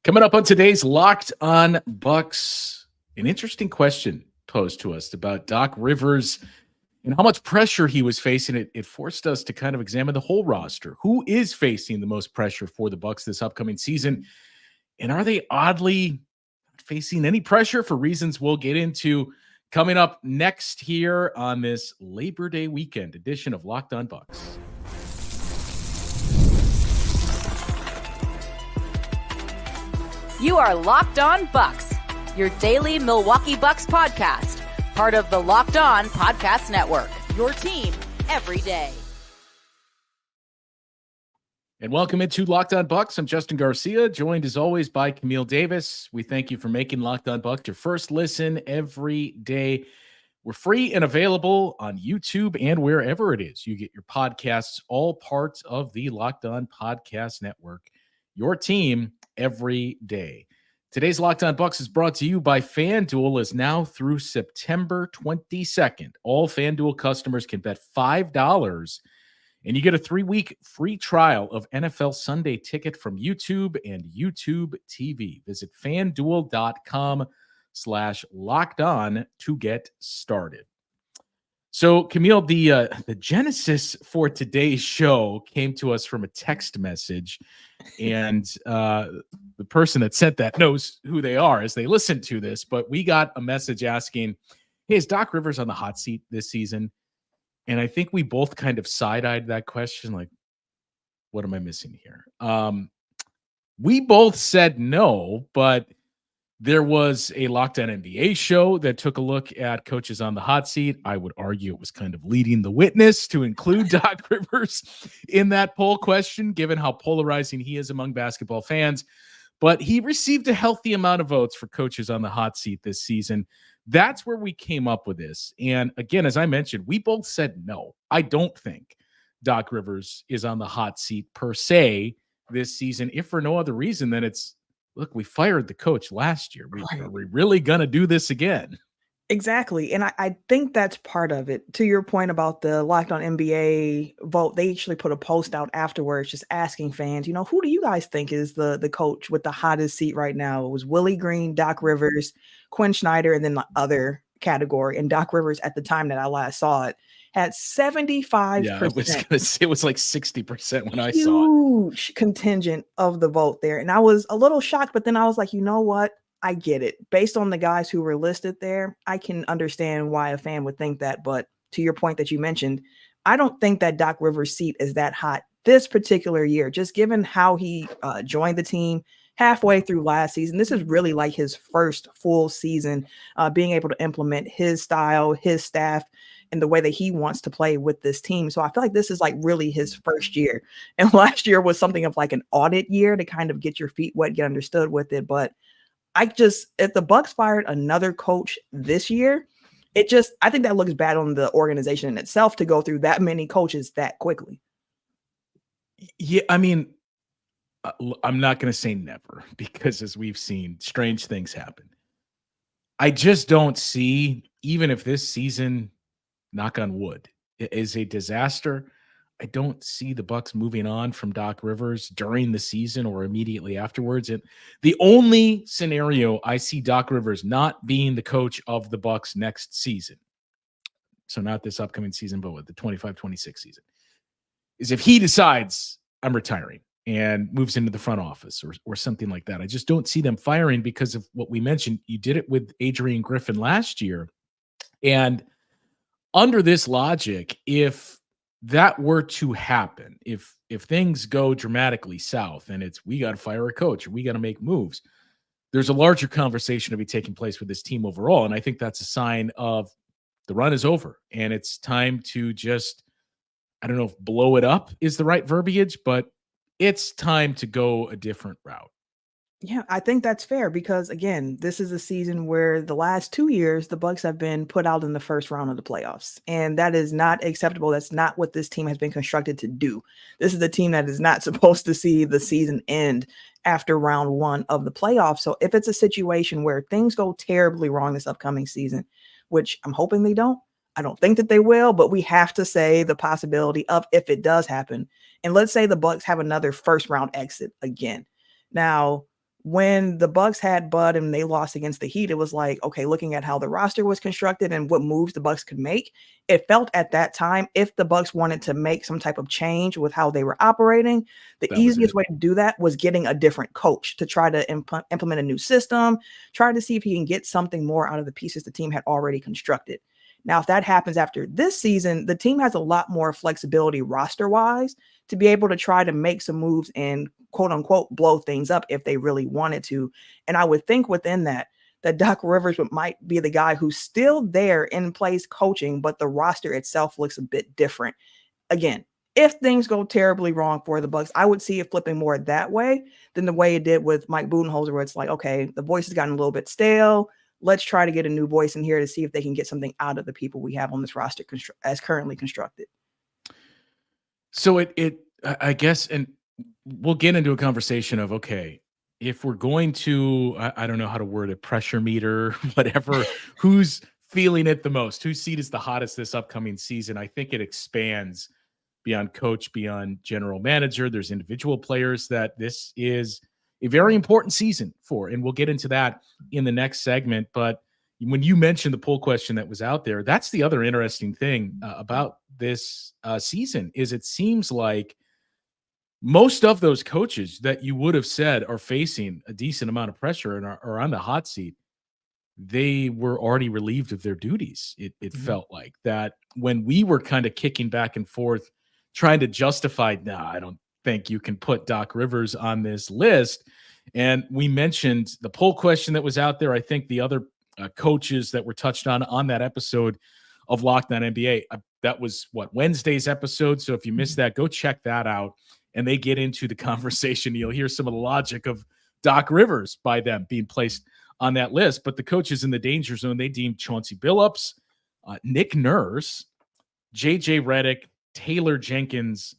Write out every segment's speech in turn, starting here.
Coming up on today's Locked On Bucks, an interesting question posed to us about Doc Rivers and how much pressure he was facing. It forced us to kind of examine the whole roster. Who is facing the most pressure for the Bucks this upcoming season? And are they oddly facing any pressure for reasons we'll get into coming up next here on this Labor Day weekend edition of Locked On Bucks? You are Locked On Bucks, your daily Milwaukee Bucks podcast, part of the Locked On Podcast Network, your team every day. And welcome into Locked On Bucks. I'm Justin Garcia, joined as always by Camille Davis. We thank you for making Locked On Bucks your first listen every day. We're free and available on YouTube and wherever it is you get your podcasts, all parts of the Locked On Podcast Network, your team every day. Today's Locked On Bucks is brought to you by FanDuel. Is now through September 22nd. All FanDuel customers can bet $5 and you get a 3-week free trial of NFL Sunday Ticket from YouTube and YouTube TV. Visit FanDuel.com/lockedon to get started. So, Camille, the genesis for today's show came to us from a text message, and the person that sent that knows who they are as they listen to this, but we got a message asking, hey, is Doc Rivers on the hot seat this season? And I think we both kind of side-eyed that question, like, what am I missing here? We both said no, but there was a Locked On NBA show that took a look at coaches on the hot seat. I would argue it was kind of leading the witness to include Doc Rivers in that poll question, given how polarizing he is among basketball fans. But he received a healthy amount of votes for coaches on the hot seat this season. That's where we came up with this. And again, as I mentioned, we both said no. I don't think Doc Rivers is on the hot seat per se this season, if for no other reason than it's, look, we fired the coach last year. Are we really going to do this again? Exactly. And I think that's part of it. To your point about the Locked On NBA vote, they actually put a post out afterwards just asking fans, who do you guys think is the coach with the hottest seat right now? It was Willie Green, Doc Rivers, Quinn Snyder, and then the other category. And Doc Rivers, at the time that I last saw it, had 75%. Yeah, I was going to say it was like 60% when I saw it. Huge contingent of the vote there. And I was a little shocked, but then I was like, you know what? I get it. Based on the guys who were listed there, I can understand why a fan would think that. But to your point that you mentioned, I don't think that Doc Rivers' seat is that hot this particular year, just given how he joined the team halfway through last season. This is really like his first full season, being able to implement his style, his staff, and the way that he wants to play with this team. So I feel like this is like really his first year. And last year was something of like an audit year to kind of get your feet wet, get understood with it. But if the Bucks fired another coach this year, I think that looks bad on the organization in itself to go through that many coaches that quickly. Yeah, I mean, I'm not going to say never, because as we've seen, strange things happen. I just don't see, even if this season, knock on wood, is a disaster, I don't see the Bucks moving on from Doc Rivers during the season or immediately afterwards. And the only scenario I see Doc Rivers not being the coach of the Bucks next season, so not this upcoming season, but with the 25-26 season, is if he decides I'm retiring and moves into the front office or something like that. I just don't see them firing because of what we mentioned. You did it with Adrian Griffin last year. And under this logic, if that were to happen, if things go dramatically south and we got to fire a coach or we got to make moves, there's a larger conversation to be taking place with this team overall. And I think that's a sign of the run is over and it's time to just, I don't know if blow it up is the right verbiage, but it's time to go a different route. Yeah, I think that's fair because, again, this is a season where the last 2 years, the Bucks have been put out in the first round of the playoffs. And that is not acceptable. That's not what this team has been constructed to do. This is the team that is not supposed to see the season end after round one of the playoffs. So if it's a situation where things go terribly wrong this upcoming season, which I'm hoping they don't, I don't think that they will, but we have to say the possibility of if it does happen. And let's say the Bucks have another first round exit again. Now, when the Bucks had Bud and they lost against the Heat, it was like, okay, looking at how the roster was constructed and what moves the Bucks could make, it felt at that time, if the Bucks wanted to make some type of change with how they were operating, the easiest way to do that was getting a different coach to try to implement a new system, try to see if he can get something more out of the pieces the team had already constructed. Now, if that happens after this season, the team has a lot more flexibility roster-wise to be able to try to make some moves and quote unquote blow things up if they really wanted to. And I would think within that Doc Rivers might be the guy who's still there in place coaching, but the roster itself looks a bit different. Again, if things go terribly wrong for the Bucks, I would see it flipping more that way than the way it did with Mike Budenholzer, where it's like, okay, the voice has gotten a little bit stale. Let's try to get a new voice in here to see if they can get something out of the people we have on this roster as currently constructed. So I guess, and we'll get into a conversation of, okay, if we're going to, I don't know how to word it, pressure meter, whatever, who's feeling it the most, whose seat is the hottest this upcoming season? I think it expands beyond coach, beyond general manager. There's individual players that this is a very important season for, and we'll get into that in the next segment. But when you mentioned the poll question that was out there, that's the other interesting thing about this season is it seems like most of those coaches that you would have said are facing a decent amount of pressure and are on the hot seat, they were already relieved of their duties. It felt like that when we were kind of kicking back and forth, trying to justify, I don't think you can put Doc Rivers on this list. And we mentioned the poll question that was out there. I think the other coaches that were touched on that episode of Locked On NBA, that was Wednesday's episode. So if you missed that, go check that out. And they get into the conversation. You'll hear some of the logic of Doc Rivers by them being placed on that list. But the coaches in the danger zone, they deemed Chauncey Billups, Nick Nurse, JJ Redick, Taylor Jenkins,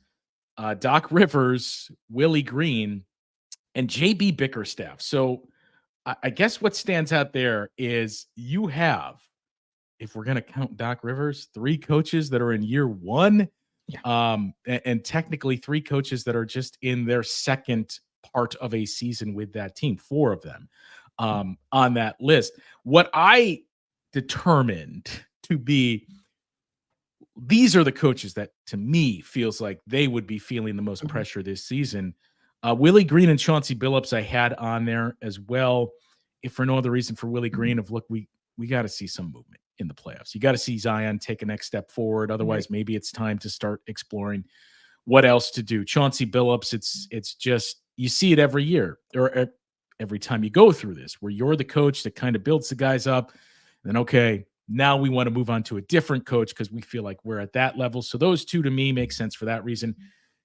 Doc Rivers, Willie Green, and JB Bickerstaff. So I guess what stands out there is you have, if we're going to count Doc Rivers, 3 coaches that are in year 1. Yeah. And technically 3 coaches that are just in their second part of a season with that team, 4 of them on that list. What I determined to be, these are the coaches that to me feels like they would be feeling the most pressure this season. Willie Green and Chauncey Billups I had on there as well. If for no other reason for Willie Green of, look, we got to see some movement in the playoffs. You got to see Zion take a next step forward. Otherwise, maybe it's time to start exploring what else to do. Chauncey Billups, it's just, you see it every year or every time you go through this, where you're the coach that kind of builds the guys up. And then, okay, now we want to move on to a different coach because we feel like we're at that level. So those 2 to me make sense for that reason.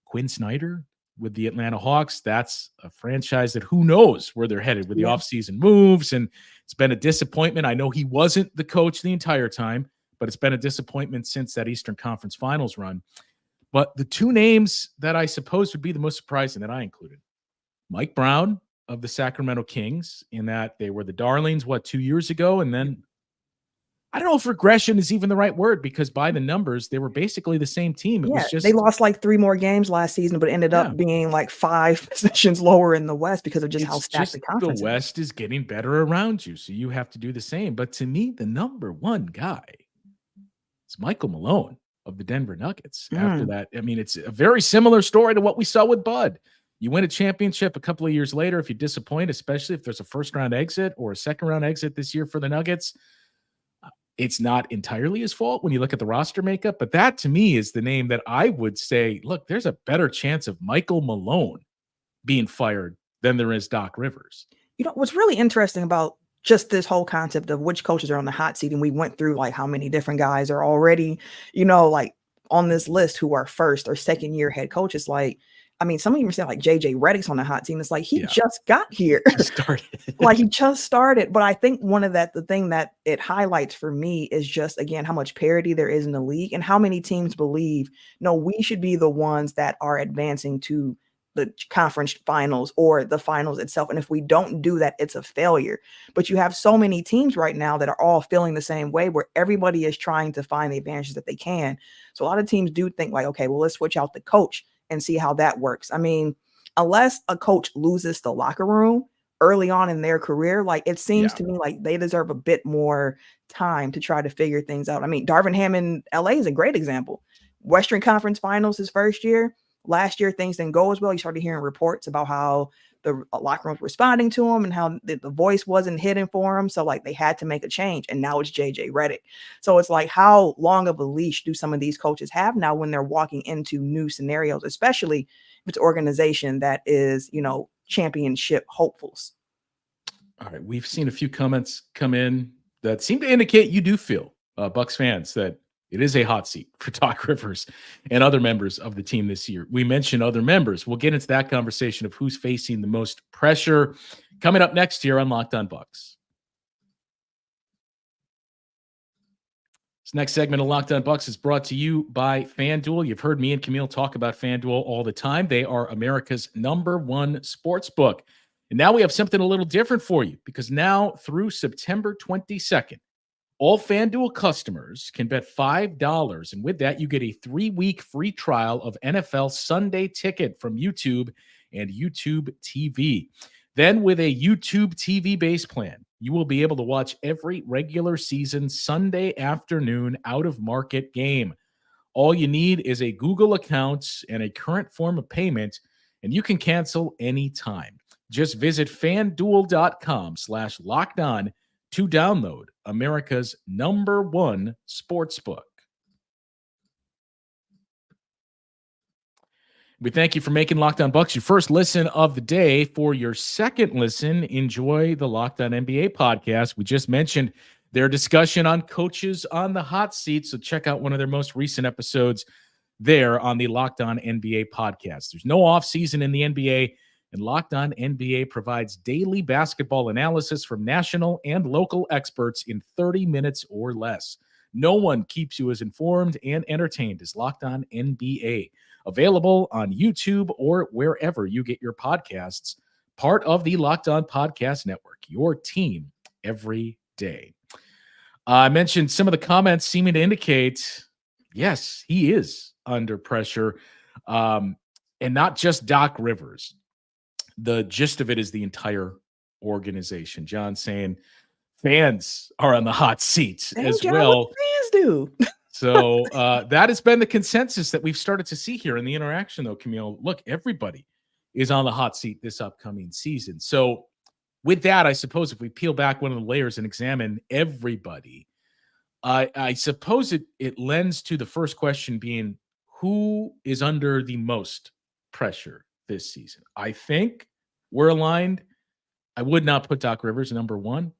Quinn Snyder with the Atlanta Hawks, that's a franchise that who knows where they're headed with the offseason moves. And it's been a disappointment. I know he wasn't the coach the entire time, but it's been a disappointment since that Eastern Conference Finals run. But the 2 names that I suppose would be the most surprising that I included, Mike Brown of the Sacramento Kings, in that they were the darlings, 2 years ago. And then I don't know if regression is even the right word, because by the numbers, they were basically the same team. It was just, they lost like 3 more games last season, but ended up being like 5 positions lower in the West because of just how stacked the conference is. The West is getting better around you, so you have to do the same. But to me, the number 1 guy is Michael Malone of the Denver Nuggets. After that, I mean, it's a very similar story to what we saw with Bud. You win a championship a couple of years later. If you disappoint, especially if there's a first-round exit or a second-round exit this year for the Nuggets, it's not entirely his fault when you look at the roster makeup, but that to me is the name that I would say, look, there's a better chance of Michael Malone being fired than there is Doc Rivers. You know, what's really interesting about just this whole concept of which coaches are on the hot seat, and we went through like how many different guys are already, like on this list who are first or second year head coaches. Like, I mean, some of you say like JJ Redick's on the hot team. It's like he just got here. Like he just started. But I think the thing that it highlights for me is just, again, how much parity there is in the league and how many teams believe, no, we should be the ones that are advancing to the conference finals or the finals itself. And if we don't do that, it's a failure. But you have so many teams right now that are all feeling the same way, where everybody is trying to find the advantages that they can. So a lot of teams do think like, okay, well, let's switch out the coach and see how that works. I mean, unless a coach loses the locker room, early on in their career. Like, it seems Yeah. to me like they deserve a bit more time to try to figure things out. I mean, Darvin Ham in LA is a great example. Western Conference Finals his first year. Last year, things didn't go as well. You started hearing reports about how the locker room was responding to him and how the voice wasn't hitting for him. So, like, they had to make a change. And now it's JJ Redick. So it's like, how long of a leash do some of these coaches have now when they're walking into new scenarios, especially if it's an organization that is, championship hopefuls? All right. We've seen a few comments come in that seem to indicate you do feel, Bucks fans, that it is a hot seat for Doc Rivers and other members of the team this year. We mentioned other members. We'll get into that conversation of who's facing the most pressure coming up next year on Locked On Bucks. This next segment of Locked On Bucks is brought to you by FanDuel. You've heard me and Camille talk about FanDuel all the time. They are America's #1 sports book. And now we have something a little different for you, because now through September 22nd, all FanDuel customers can bet $5. And with that, you get a 3-week free trial of NFL Sunday Ticket from YouTube and YouTube TV. Then with a YouTube TV base plan, you will be able to watch every regular season Sunday afternoon out-of-market game. All you need is a Google account and a current form of payment, and you can cancel anytime. Just visit FanDuel.com/lockedon to download America's #1 sportsbook. We thank you for making Locked On Bucks your first listen of the day. For your second listen, enjoy the Locked On NBA podcast. We just mentioned their discussion on coaches on the hot seat, so check out one of their most recent episodes there on the Locked On NBA podcast. There's no offseason in the NBA, and Locked On NBA provides daily basketball analysis from national and local experts in 30 minutes or less. No one keeps you as informed and entertained as Locked On NBA. Available on YouTube or wherever you get your podcasts. Part of the Locked On Podcast Network, your team every day. I mentioned some of the comments seeming to indicate, yes, he is under pressure. And not just Doc Rivers. The gist of it is the entire organization. John saying fans are on the hot seat as John, well. what fans do? So that has been the consensus that we've started to see here in the interaction, though, Camille. Look, everybody is on the hot seat this upcoming season. So with that, I suppose if we peel back one of the layers and examine everybody, I suppose it lends to the first question being, who is under the most pressure this season? I think we're aligned. I would not put Doc Rivers #1.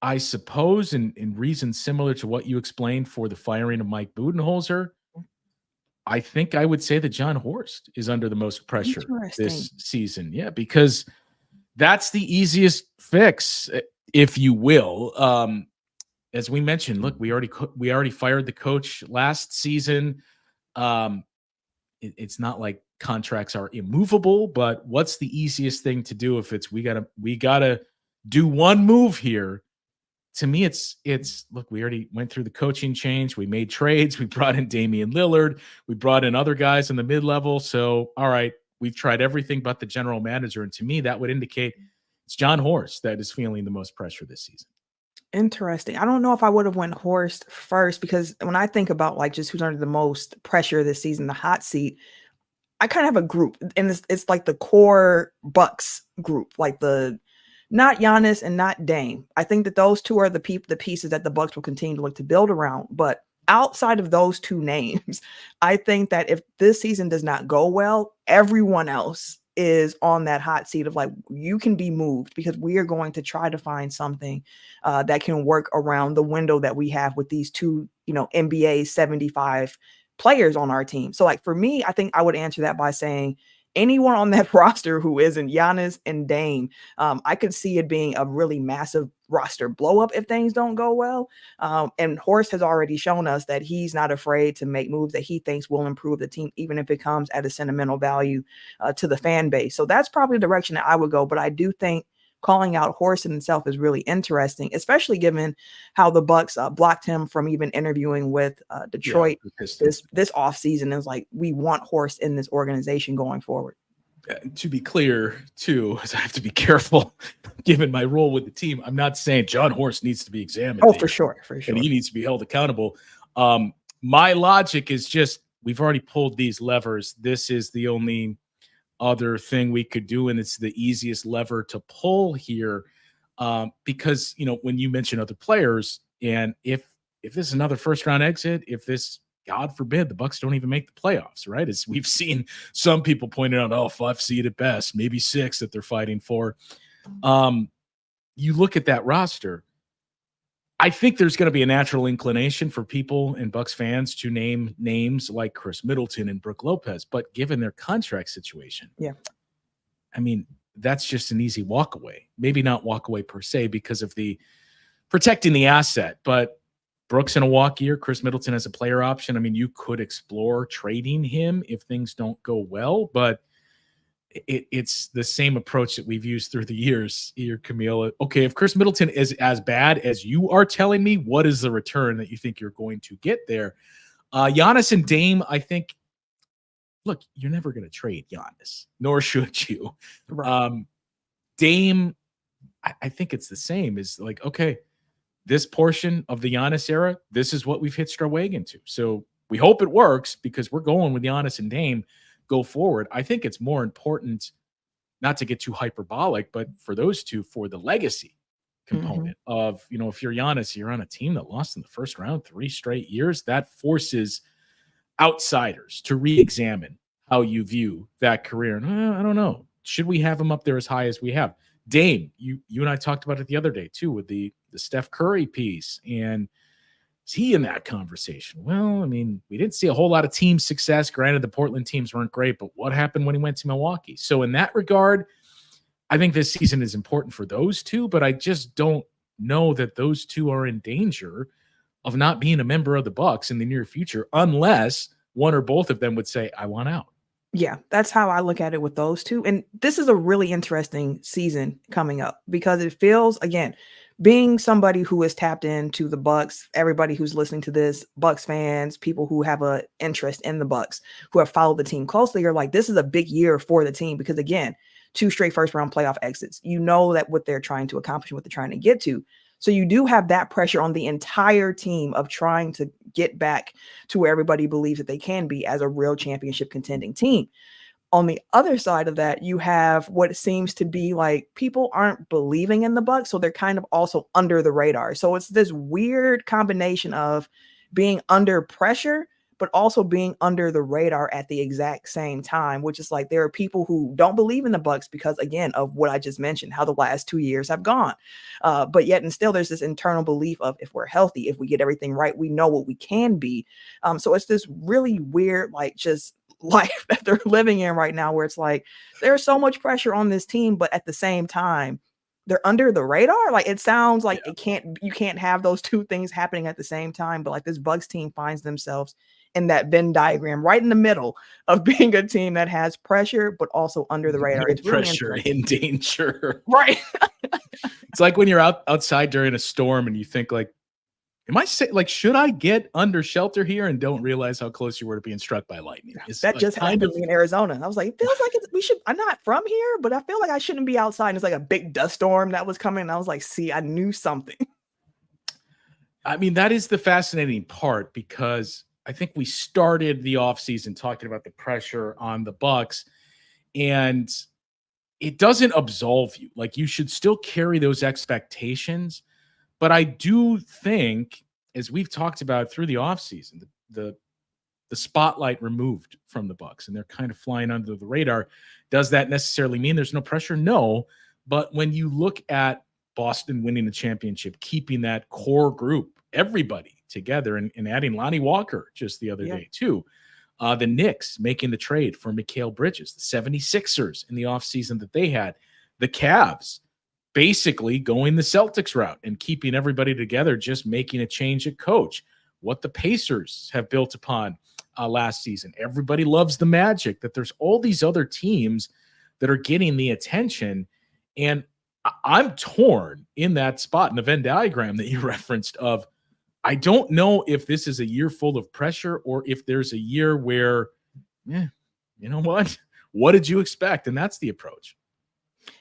I suppose in reasons similar to what you explained for the firing of Mike Budenholzer, I think I would say that John Horst is under the most pressure this season. Yeah, because that's the easiest fix, if you will. As we mentioned, look, we already fired the coach last season. It's not like contracts are immovable, but what's the easiest thing to do if it's we gotta do one move here? To me, it's look, we already went through the coaching change. We made trades. We brought in Damian Lillard. We brought in other guys in the mid-level. So, all right, we've tried everything but the general manager. And to me, that would indicate it's John Horst that is feeling the most pressure this season. Interesting. I don't know if I would have went Horst first, because when I think about like just who's under the most pressure this season, the hot seat, I kind of have a group, and it's like the core Bucks group, like not Giannis and not Dame. I think that those two are the pieces that the Bucks will continue to look to build around. But outside of those two names, I think that if this season does not go well, everyone else is on that hot seat of like, you can be moved, because we are going to try to find something that can work around the window that we have with these two, NBA 75 players on our team. So like for me, I think I would answer that by saying anyone on that roster who isn't Giannis and Dame, I could see it being a really massive roster blow up if things don't go well. And Horst has already shown us that he's not afraid to make moves that he thinks will improve the team, even if it comes at a sentimental value to the fan base. So that's probably the direction that I would go. But I do think calling out Horst in itself is really interesting, especially given how the Bucks blocked him from even interviewing with Detroit this offseason. It's like, we want Horst in this organization going forward. To be clear, too, as I have to be careful given my role with the team, I'm not saying John Horst needs to be examined. Oh, for sure. And he needs to be held accountable. My logic is just, we've already pulled these levers. This is the only other thing we could do, and it's the easiest lever to pull here. Because, when you mention other players, and if this is another first round exit, if this, God forbid, the Bucks don't even make the playoffs, right? As we've seen some people pointed out, 5 seed at best, maybe 6 that they're fighting for. You look at that roster, I think there's going to be a natural inclination for people and Bucks fans to name names like Chris Middleton and Brook Lopez, but given their contract situation, I mean, that's just an easy walk away. Maybe not walk away per se because of the protecting the asset, but Brooks in a walk year, Chris Middleton as a player option. I mean, you could explore trading him if things don't go well, but it's the same approach that we've used through the years here, Camille. Okay, if Chris Middleton is as bad as you are telling me, what is the return that you think you're going to get there? Giannis and Dame, I think, look, you're never going to trade Giannis, nor should you. Right. Dame, I think it's the same. Is like, okay, this portion of the Giannis era, this is what we've hitched our wagon to. So we hope it works because we're going with Giannis and Dame go forward. I think it's more important, not to get too hyperbolic, but for those two, for the legacy component of, if you're Giannis, you're on a team that lost in the first round 3 straight years. That forces outsiders to re-examine how you view that career. And I don't know. Should we have him up there as high as we have? Dame, you and I talked about it the other day too, with the Steph Curry piece. And is he in that conversation? Well, I mean, we didn't see a whole lot of team success. Granted, the Portland teams weren't great, but what happened when he went to Milwaukee? So in that regard, I think this season is important for those two, but I just don't know that those two are in danger of not being a member of the Bucks in the near future, unless one or both of them would say, I want out. Yeah, that's how I look at it with those two. And this is a really interesting season coming up because it feels, again, being somebody who is tapped into the Bucks, everybody who's listening to this, Bucks fans, people who have an interest in the Bucks, who have followed the team closely, are like, this is a big year for the team because, again, 2 straight first round playoff exits. You know that what they're trying to accomplish, what they're trying to get to. So you do have that pressure on the entire team of trying to get back to where everybody believes that they can be as a real championship contending team. On the other side of that, you have what seems to be like people aren't believing in the Bucks, so they're kind of also under the radar. So it's this weird combination of being under pressure, but also being under the radar at the exact same time, which is like there are people who don't believe in the Bucks because, again, of what I just mentioned, how the last 2 years have gone. But yet and still there's this internal belief of if we're healthy, if we get everything right, we know what we can be. So it's this really weird, like just life that they're living in right now where it's like there's so much pressure on this team, but at the same time they're under the radar. Like it sounds like you can't have those two things happening at the same time, but like this Bucks team finds themselves in that Venn diagram right in the middle of being a team that has pressure but also under the radar. It's really pressure in danger, right? It's like when you're outside during a storm and you think like, should I get under shelter here, and don't realize how close you were to being struck by lightning? That just happened to me in Arizona. I was like, it feels like I'm not from here, but I feel like I shouldn't be outside. And it's like a big dust storm that was coming. And I was like, see, I knew something. I mean, that is the fascinating part because I think we started the offseason talking about the pressure on the Bucks, and it doesn't absolve you. Like you should still carry those expectations. But I do think, as we've talked about through the offseason, the spotlight removed from the Bucks and they're kind of flying under the radar. Does that necessarily mean there's no pressure? No. But when you look at Boston winning the championship, keeping that core group, everybody together, and adding Lonnie Walker just the other day too. The Knicks making the trade for Mikal Bridges, the 76ers in the offseason that they had, the Cavs basically going the Celtics route and keeping everybody together, just making a change at coach. What the Pacers have built upon last season. Everybody loves the Magic, that there's all these other teams that are getting the attention. And I'm torn in that spot in the Venn diagram that you referenced of, I don't know if this is a year full of pressure or if there's a year where, you know what? what did you expect? And that's the approach.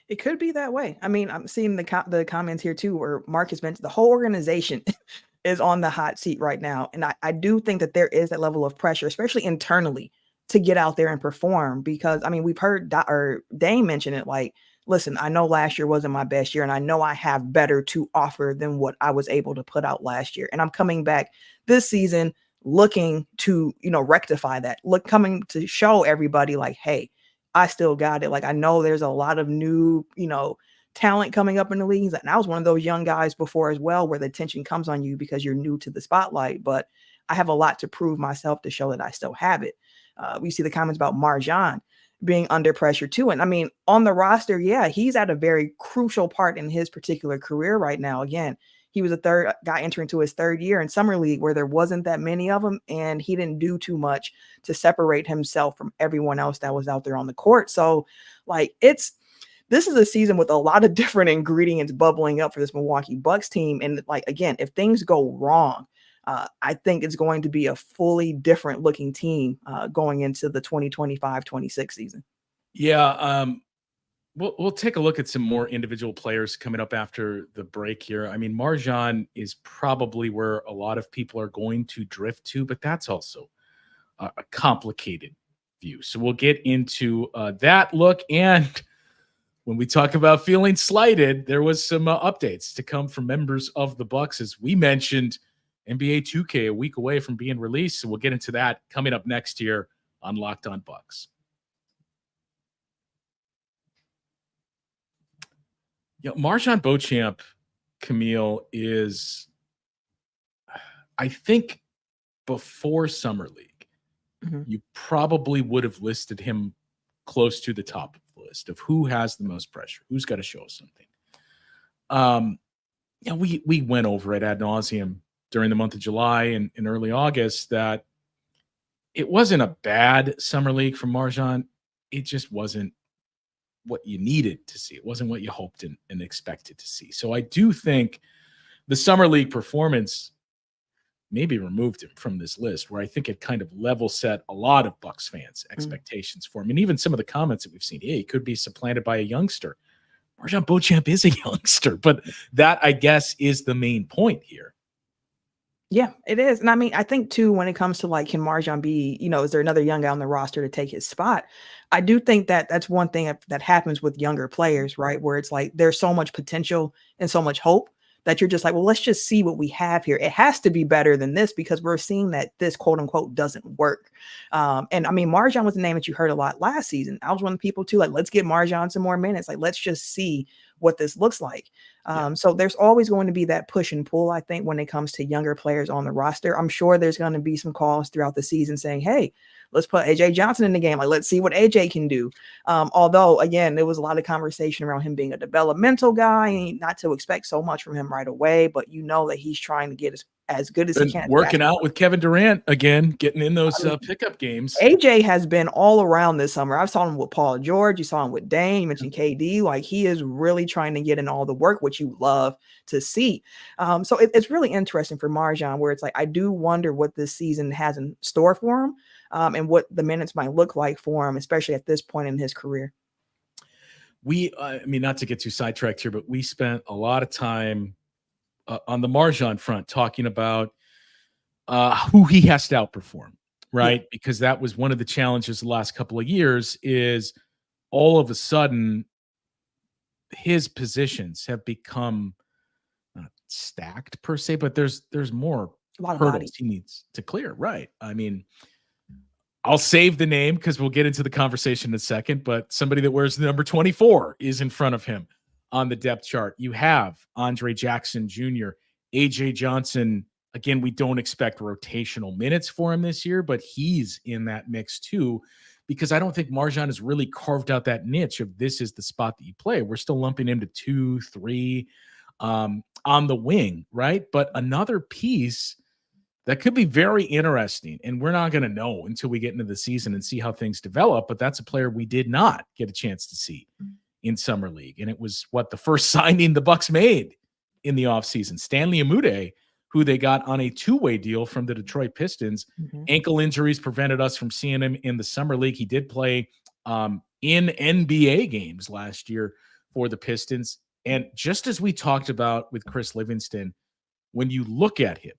It could be that way. I mean, I'm seeing the comments here too, where Marcus mentioned the whole organization is on the hot seat right now. And I do think that there is that level of pressure, especially internally, to get out there and perform. Because, I mean, we've heard Dame mention it, like, listen, I know last year wasn't my best year, and I know I have better to offer than what I was able to put out last year. And I'm coming back this season looking to, rectify that, coming to show everybody like, hey, I still got it. Like, I know there's a lot of new, talent coming up in the leagues. And I was one of those young guys before as well, where the attention comes on you because you're new to the spotlight. But I have a lot to prove myself to show that I still have it. We see the comments about MarJon being under pressure too. And I mean, on the roster, yeah, he's at a very crucial part in his particular career right now. Again, he was a third guy entering into his third year in summer league where there wasn't that many of them, and he didn't do too much to separate himself from everyone else that was out there on the court. So like this is a season with a lot of different ingredients bubbling up for this Milwaukee Bucks team. And like, again, if things go wrong, I think it's going to be a fully different looking team going into the 2025-26 season. Yeah. We'll take a look at some more individual players coming up after the break here. I mean, MarJon is probably where a lot of people are going to drift to, but that's also a complicated view. So we'll get into that look. And when we talk about feeling slighted, there was some updates to come from members of the Bucks. As we mentioned, NBA 2K a week away from being released. So we'll get into that coming up next year on Locked On Bucks. MarJon Beauchamp, Camille, is, I think, before Summer League, you probably would have listed him close to the top of the list of who has the most pressure, who's got to show us something. We went over it ad nauseum during the month of July and in early August that it wasn't a bad Summer League from MarJon. It just wasn't what you needed to see. It wasn't what you hoped and expected to see. So I do think the Summer League performance maybe removed him from this list, where I think it kind of level set a lot of Bucks fans' expectations for him. And even some of the comments that we've seen, he could be supplanted by a youngster. MarJon Beauchamp is a youngster, but that, I guess, is the main point here. Yeah, it is. And I mean, I think too, when it comes to like, can MarJon be, is there another young guy on the roster to take his spot? I do think that that's one thing that happens with younger players, right? Where it's like, there's so much potential and so much hope that you're just like, well, let's just see what we have here. It has to be better than this because we're seeing that this quote unquote doesn't work. And I mean, MarJon was a name that you heard a lot last season. I was one of the people too, like, let's get MarJon some more minutes. Like, let's just see what this looks like. So there's always going to be that push and pull, I think, when it comes to younger players on the roster. I'm sure there's going to be some calls throughout the season saying, hey, let's put AJ Johnson in the game. Like, let's see what AJ can do. Although, again, there was a lot of conversation around him being a developmental guy and not to expect so much from him right away. But you know that he's trying to get as good as he can. Working out with Kevin Durant again, getting in those pickup games. AJ has been all around this summer. I saw him with Paul George. You saw him with Dame. You mentioned KD. Like, he is really trying to get in all the work, which you love to see. So it's really interesting for MarJon, where it's like, I do wonder what this season has in store for him and what the minutes might look like for him, especially at this point in his career. I mean, not to get too sidetracked here, but we spent a lot of time on the MarJon front talking about who he has to outperform, right? Yeah. Because that was one of the challenges the last couple of years is all of a sudden his positions have become not stacked per se, but there's more hurdles he needs to clear. Right. I mean, I'll save the name because we'll get into the conversation in a second, but somebody that wears the number 24 is in front of him on the depth chart. You have Andre Jackson Jr., AJ Johnson. Again, we don't expect rotational minutes for him this year, but he's in that mix too, because I don't think MarJon has really carved out that niche of this is the spot that you play. We're still lumping him to 2, 3 on the wing, right? But another piece that could be very interesting, and we're not going to know until we get into the season and see how things develop, but that's a player we did not get a chance to see in Summer League. And it was the first signing the Bucks made in the offseason. Stanley Amude, who they got on a 2-way deal from the Detroit Pistons. Ankle injuries prevented us from seeing him in the Summer League. He did play in NBA games last year for the Pistons. And just as we talked about with Chris Livingston, when you look at him,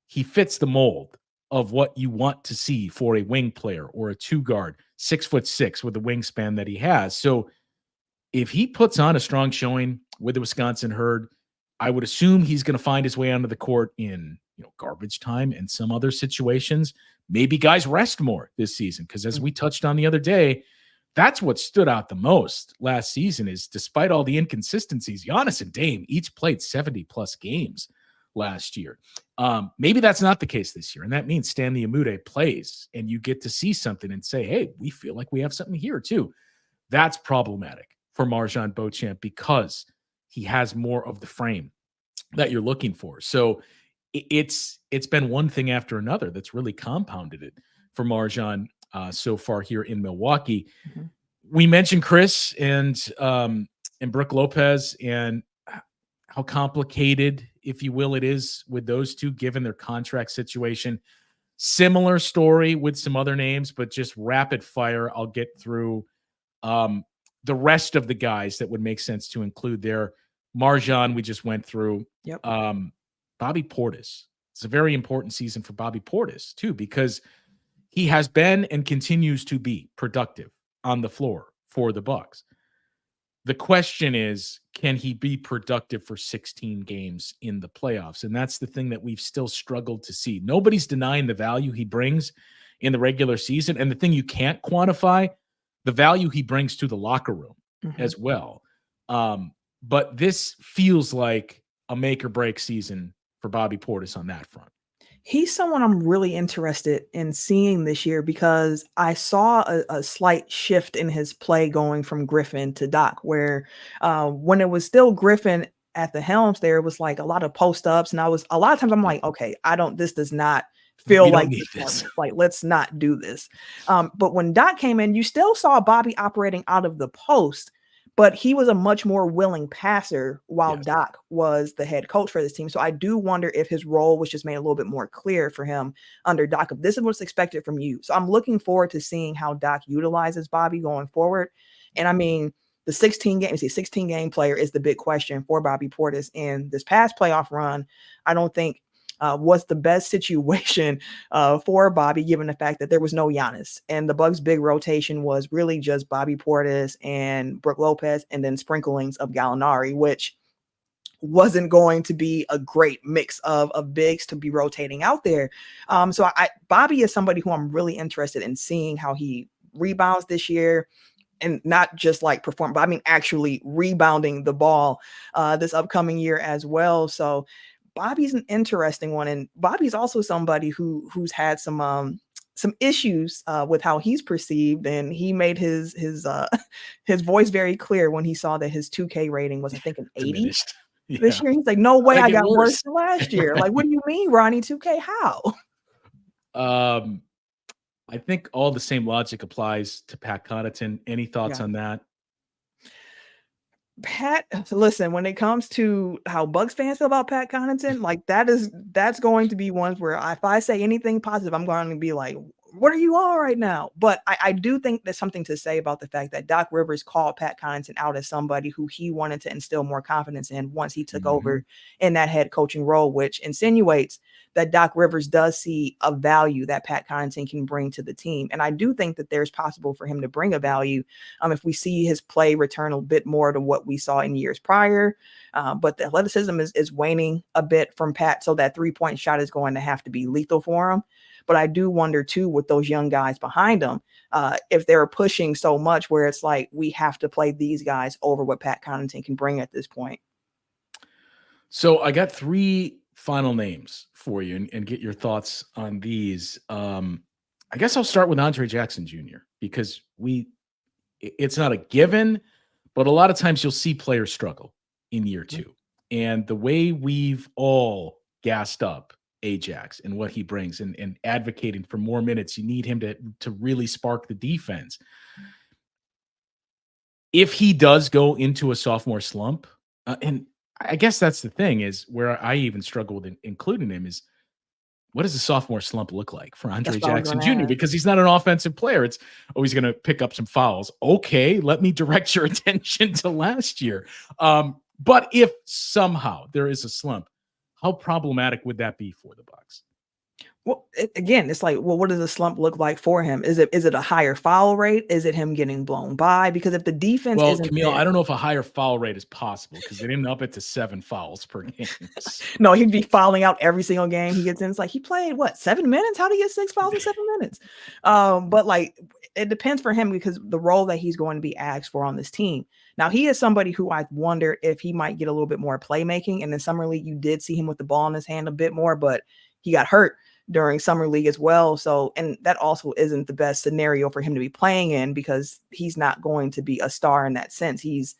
he fits the mold of what you want to see for a wing player or a two guard, 6'6" with the wingspan that he has. So if he puts on a strong showing with the Wisconsin Herd, I would assume he's going to find his way onto the court in garbage time and some other situations. Maybe guys rest more this season because, as we touched on the other day, that's what stood out the most last season is despite all the inconsistencies, Giannis and Dame each played 70-plus games last year. Maybe that's not the case this year, and that means Stanley Amude plays, and you get to see something and say, hey, we feel like we have something here too. That's problematic for MarJon Beauchamp because he has more of the frame that you're looking for. So it's been one thing after another that's really compounded it for MarJon so far here in Milwaukee. Mhm. We mentioned Chris and Brook Lopez and how complicated, if you will, it is with those two, given their contract situation. Similar story with some other names, but just rapid fire. I'll get through the rest of the guys that would make sense to include there. MarJon, we just went through. Yep. Bobby Portis. It's a very important season for Bobby Portis, too, because he has been and continues to be productive on the floor for the Bucks. The question is, can he be productive for 16 games in the playoffs? And that's the thing that we've still struggled to see. Nobody's denying the value he brings in the regular season. And the thing you can't quantify, the value he brings to the locker room as well. But this feels like a make or break season for Bobby Portis on that front. He's someone I'm really interested in seeing this year because I saw a slight shift in his play going from Griffin to Doc, where when it was still Griffin at the helms, there was like a lot of post ups. And a lot of times I'm like, okay, this does not feel like this. Like, let's not do this. But when Doc came in, you still saw Bobby operating out of the post, but he was a much more willing passer while Doc was the head coach for this team. So I do wonder if his role was just made a little bit more clear for him under Doc. If this is what's expected from you. So I'm looking forward to seeing how Doc utilizes Bobby going forward. And I mean, the 16 game player is the big question for Bobby Portis. In this past playoff run, I don't think was the best situation for Bobby, given the fact that there was no Giannis. And the Bucks' big rotation was really just Bobby Portis and Brook Lopez, and then sprinklings of Gallinari, which wasn't going to be a great mix of bigs to be rotating out there. So Bobby is somebody who I'm really interested in seeing how he rebounds this year. And not just like perform, but I mean actually rebounding the ball this upcoming year as well. So Bobby's an interesting one, and Bobby's also somebody who's had some issues with how he's perceived, and he made his voice very clear when he saw that his 2K rating was, I think, an 80 this year. He's like, no way, I got worse than last year. Like, what do you mean, Ronnie? 2K? How? I think all the same logic applies to Pat Connaughton. Any thoughts on that? Pat, listen, when it comes to how Bucks fans feel about Pat Connaughton, like that's going to be ones where if I say anything positive, I'm going to be like, what are you on right now? But I do think there's something to say about the fact that Doc Rivers called Pat Connaughton out as somebody who he wanted to instill more confidence in once he took over in that head coaching role, which insinuates that Doc Rivers does see a value that Pat Connaughton can bring to the team. And I do think that there's possible for him to bring a value if we see his play return a bit more to what we saw in years prior. But the athleticism is waning a bit from Pat, so that three-point shot is going to have to be lethal for him. But I do wonder, too, with those young guys behind him, if they're pushing so much where it's like we have to play these guys over what Pat Connaughton can bring at this point. So I got three final names for you and get your thoughts on these. I guess I'll start with Andre Jackson Jr. because it's not a given, but a lot of times you'll see players struggle in year two. And the way we've all gassed up Ajax and what he brings and advocating for more minutes, you need him to really spark the defense. If he does go into a sophomore slump, and I guess that's the thing is where I even struggle with including him is what does a sophomore slump look like for Andre That's what I was Jackson gonna Jr.? ask. Because he's not an offensive player. It's always going to pick up some fouls. Okay, let me direct your attention to last year. But if somehow there is a slump, how problematic would that be for the Bucks? Well, again, it's like, well, what does the slump look like for him? Is it a higher foul rate? Is it him getting blown by? Because if the defense Well, isn't Camille, there, I don't know if a higher foul rate is possible because they didn't up it to 7 fouls per game. no, he'd be fouling out every single game he gets in. It's like he played what 7 minutes? How did he get 6 fouls in 7 minutes? But like it depends for him because the role that he's going to be asked for on this team. Now he is somebody who I wonder if he might get a little bit more playmaking. And in summer league, you did see him with the ball in his hand a bit more, but he got hurt during summer league as well. So, and that also isn't the best scenario for him to be playing in because he's not going to be a star in that sense. He's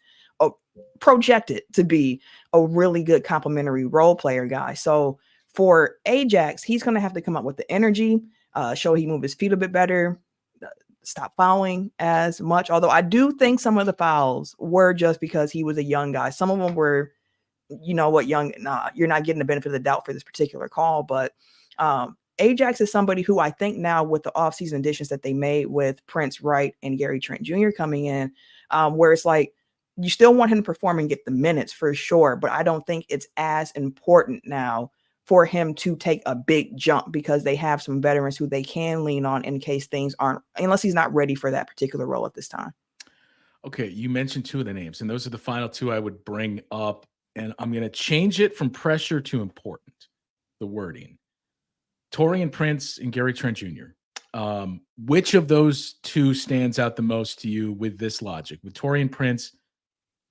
projected to be a really good complementary role player guy. So for Ajax, he's going to have to come up with the energy, show he move his feet a bit better, stop fouling as much. Although I do think some of the fouls were just because he was a young guy. Some of them were, you know what, young, nah, you're not getting the benefit of the doubt for this particular call, but Ajax is somebody who I think now with the offseason additions that they made with Prince Wright and Gary Trent Jr. coming in, where it's like you still want him to perform and get the minutes for sure, but I don't think it's as important now for him to take a big jump because they have some veterans who they can lean on in case things aren't, unless he's not ready for that particular role at this time. Okay, you mentioned 2 of the names, and those are the final 2 I would bring up, and I'm going to change it from pressure to important, the wording. Taurean Prince and Gary Trent Jr. Which of those 2 stands out the most to you with this logic? With Taurean Prince,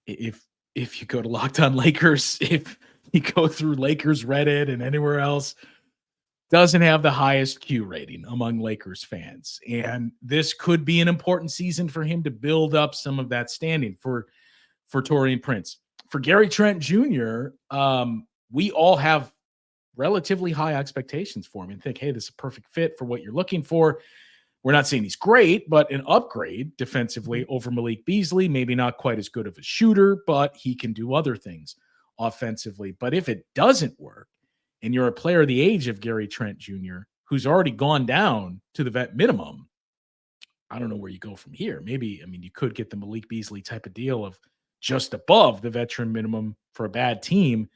if you go to Locked On Lakers, if you go through Lakers Reddit and anywhere else, doesn't have the highest Q rating among Lakers fans. And this could be an important season for him to build up some of that standing for Taurean Prince. For Gary Trent Jr., we all have relatively high expectations for him and think, hey, this is a perfect fit for what you're looking for. We're not saying he's great, but an upgrade defensively over Malik Beasley. Maybe not quite as good of a shooter, but he can do other things offensively. But if it doesn't work, and you're a player the age of Gary Trent Jr., who's already gone down to the vet minimum, I don't know where you go from here. Maybe, I mean, you could get the Malik Beasley type of deal of just above the veteran minimum for a bad team.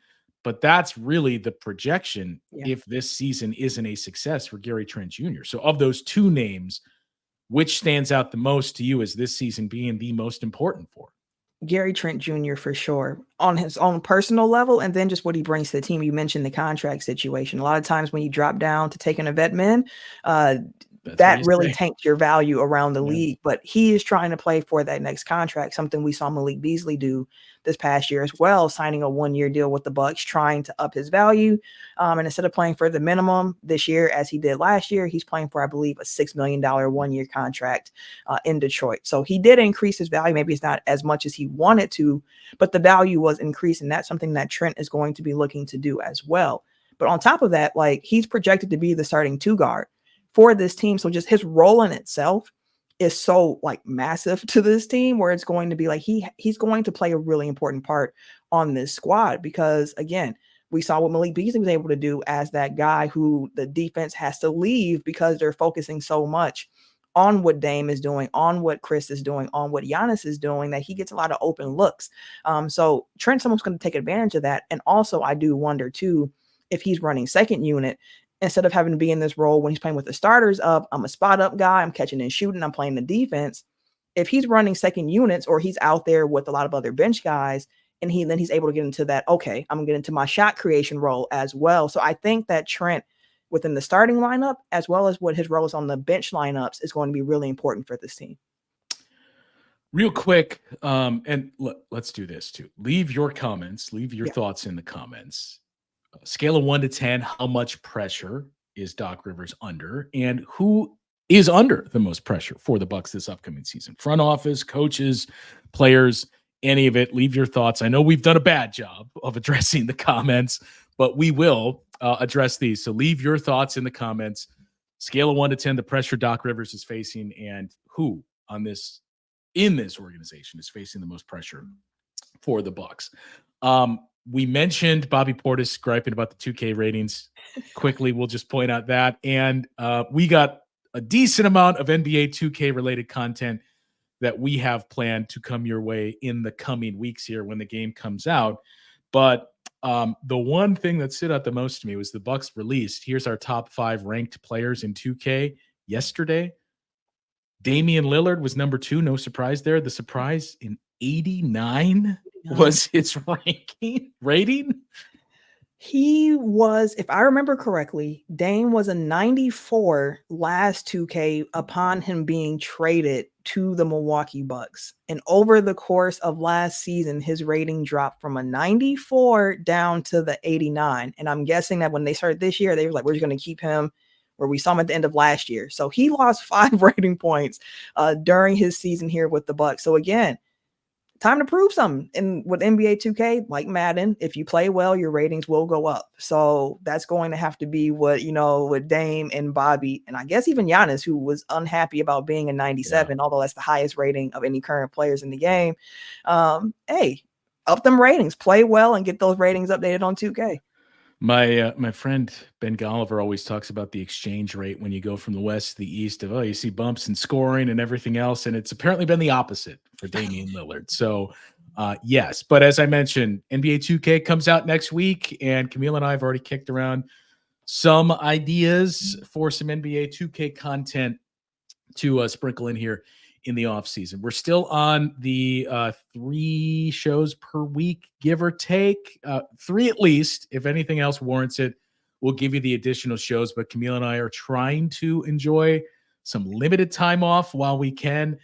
But that's really the projection if this season isn't a success for Gary Trent Jr. So of those 2 names, which stands out the most to you as this season being the most important for? Gary Trent Jr. for sure on his own personal level, and then just what he brings to the team. You mentioned the contract situation. A lot of times when you drop down to taking a vet min, that really tanks your value around the league. But he is trying to play for that next contract, something we saw Malik Beasley do this past year as well, signing a 1-year deal with the Bucks, trying to up his value. And instead of playing for the minimum this year, as he did last year, he's playing for, I believe, a $6 million 1-year contract in Detroit. So he did increase his value. Maybe it's not as much as he wanted to, but the value was increased. And that's something that Trent is going to be looking to do as well. But on top of that, like he's projected to be the starting 2 guard for this team. So just his role in itself is so like massive to this team where it's going to be like he's going to play a really important part on this squad because again, we saw what Malik Beasley was able to do as that guy who the defense has to leave because they're focusing so much on what Dame is doing, on what Chris is doing, on what Giannis is doing, that he gets a lot of open looks. So Trent someone's going to take advantage of that. And also I do wonder too, if he's running second unit, instead of having to be in this role when he's playing with the starters of I'm a spot up guy, I'm catching and shooting, I'm playing the defense. If he's running second units or he's out there with a lot of other bench guys and then he's able to get into that, okay, I'm gonna get into my shot creation role as well. So I think that Trent within the starting lineup, as well as what his role is on the bench lineups, is going to be really important for this team. Real quick, and let's do this too. Leave your comments, leave your thoughts in the comments. Scale of 1 to 10, how much pressure is Doc Rivers under, and who is under the most pressure for the Bucks this upcoming season? Front office, coaches, players, any of it. Leave your thoughts. I know we've done a bad job of addressing the comments, but we will address these. So leave your thoughts in the comments. Scale of 1 to 10, the pressure Doc Rivers is facing, and who in this organization is facing the most pressure for the Bucks. We mentioned Bobby Portis griping about the 2K ratings. Quickly, we'll just point out that. And we got a decent amount of NBA 2K related content that we have planned to come your way in the coming weeks here when the game comes out. But the one thing that stood out the most to me was the Bucks released, here's our top 5 ranked players in 2K yesterday. Damian Lillard was number 2. No surprise there. The surprise in 89 was his rating. He was, if I remember correctly, Dame was a 94 last 2K upon him being traded to the Milwaukee Bucks. And over the course of last season, his rating dropped from a 94 down to the 89. And I'm guessing that when they started this year, they were like, we're just going to keep him where we saw him at the end of last year. So he lost 5 rating points during his season here with the Bucks. So again, time to prove something. And with NBA 2K, like Madden, if you play well, your ratings will go up. So that's going to have to be what, with Dame and Bobby, and I guess even Giannis, who was unhappy about being a 97, although that's the highest rating of any current players in the game. Hey, up them ratings, play well, and get those ratings updated on 2K. My friend Ben Golliver always talks about the exchange rate when you go from the West to the East of, you see bumps in scoring and everything else. And it's apparently been the opposite for Damian Lillard. So yes, but as I mentioned, NBA 2K comes out next week, and Camille and I have already kicked around some ideas for some NBA 2K content to sprinkle in here in the off season. We're still on the 3 shows per week, give or take, 3 at least. If anything else warrants it, we'll give you the additional shows. But Camille and I are trying to enjoy some limited time off while we can.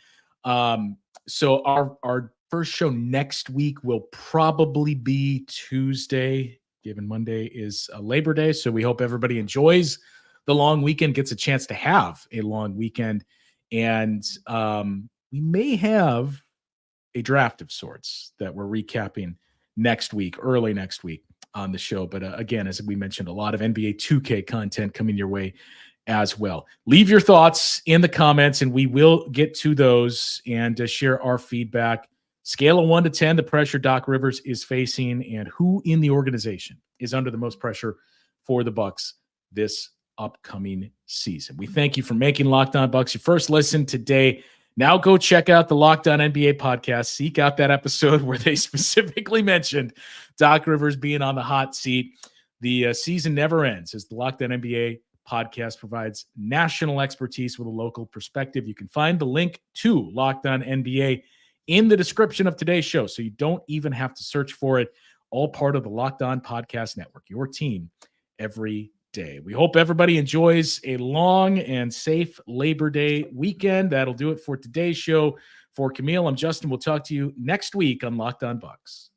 So our first show next week will probably be Tuesday, given Monday is Labor Day. So we hope everybody enjoys the long weekend, gets a chance to have a long weekend. And we may have a draft of sorts that we're recapping next week, early next week on the show. But again, as we mentioned, a lot of NBA 2K content coming your way as well. Leave your thoughts in the comments, and we will get to those and share our feedback. Scale of 1 to 10, the pressure Doc Rivers is facing, and who in the organization is under the most pressure for the Bucks this upcoming season. We thank you for making Locked On Bucks your first listen today. Now go check out the Locked On NBA podcast. Seek out that episode where they specifically mentioned Doc Rivers being on the hot seat. The season never ends as the Locked On NBA podcast provides national expertise with a local perspective. You can find the link to Locked On NBA in the description of today's show, so you don't even have to search for it. All part of the Locked On Podcast Network, your team every day. We hope everybody enjoys a long and safe Labor Day weekend. That'll do it for today's show. For Camille, I'm Justin. We'll talk to you next week on Locked On Bucks.